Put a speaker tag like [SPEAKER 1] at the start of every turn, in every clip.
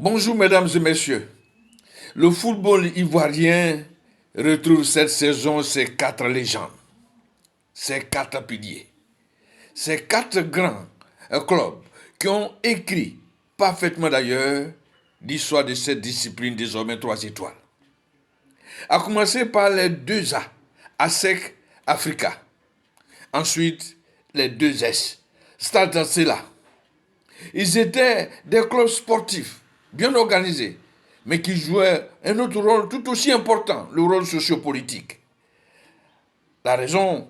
[SPEAKER 1] Bonjour mesdames et messieurs. Le football ivoirien retrouve cette saison ses quatre légendes, ses quatre piliers, ces quatre grands clubs qui ont écrit parfaitement d'ailleurs l'histoire de cette discipline désormais 3 étoiles. À commencer par les 2A, ASEC Africa. Ensuite, les 2S, Stade Stella. Ils étaient des clubs sportifs bien organisés, mais qui jouaient un autre rôle tout aussi important, le rôle sociopolitique. La raison,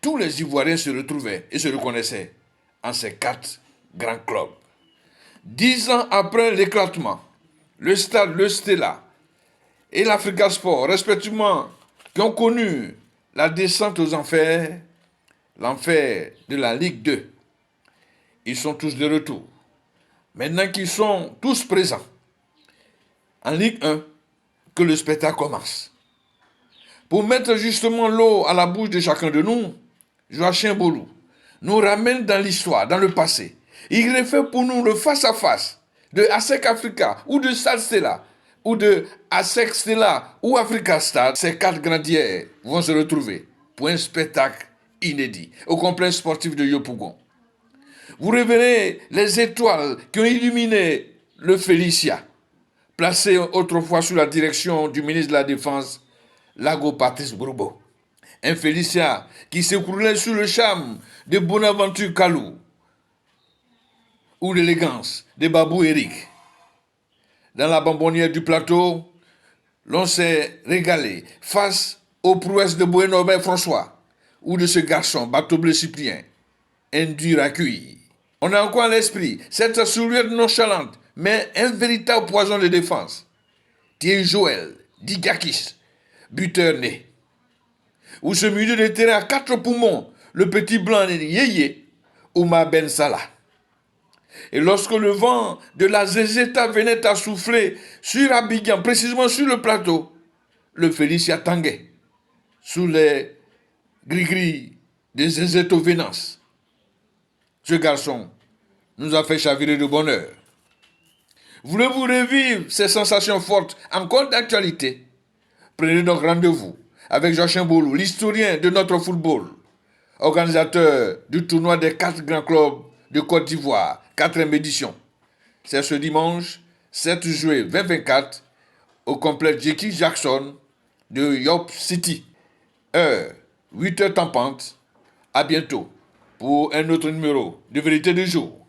[SPEAKER 1] tous les Ivoiriens se retrouvaient et se reconnaissaient en ces quatre grands clubs. 10 ans après l'éclatement, le Stade, le Stella et l'Africa Sport, respectivement, qui ont connu la descente aux enfers, l'enfer de la Ligue 2, ils sont tous de retour. Maintenant qu'ils sont tous présents en Ligue 1, que le spectacle commence. Pour mettre justement l'eau à la bouche de chacun de nous, Joachim Bolou nous ramène dans l'histoire, dans le passé. Il refait pour nous le face-à-face de ASEC Africa ou de Stade Stella ou de ASEC Stella ou Africa Stade. Ces quatre grandières vont se retrouver pour un spectacle inédit au complexe sportif de Yopougon. Vous reverrez les étoiles qui ont illuminé le Félicia, placé autrefois sous la direction du ministre de la Défense, Lago Patrice Bourbo. Un Félicia qui s'écroulait sous le charme de Bonaventure Kalou ou l'élégance de Babou Eric. Dans la bonbonnière du plateau, l'on s'est régalé face aux prouesses de Boé-Norbert François ou de ce garçon, Bateau Bleu Cyprien, un dur à cuire. On a encore à l'esprit cette silhouette nonchalante, mais un véritable poison de défense. Thierry Joël, Digakis, buteur né. Ou ce milieu de terrain à 4 poumons, le petit blanc Yéyé, Oumar Ben Salah. Et lorsque le vent de la Zézéta venait à souffler sur Abidjan, précisément sur le plateau, le Félicia tanguait sous les gris-gris des Zézéto Vénance. Ce garçon nous a fait chavirer de bonheur. Voulez-vous revivre ces sensations fortes encore d'actualité? Prenez donc rendez-vous avec Joachim Bolou, l'historien de notre football, organisateur du tournoi des 4 grands clubs de Côte d'Ivoire, 4e édition. C'est ce dimanche 7 juillet 2024 au complexe J.K. Jackson de York City. Heure 8h tempante. À bientôt pour un autre numéro de Vérité du jour.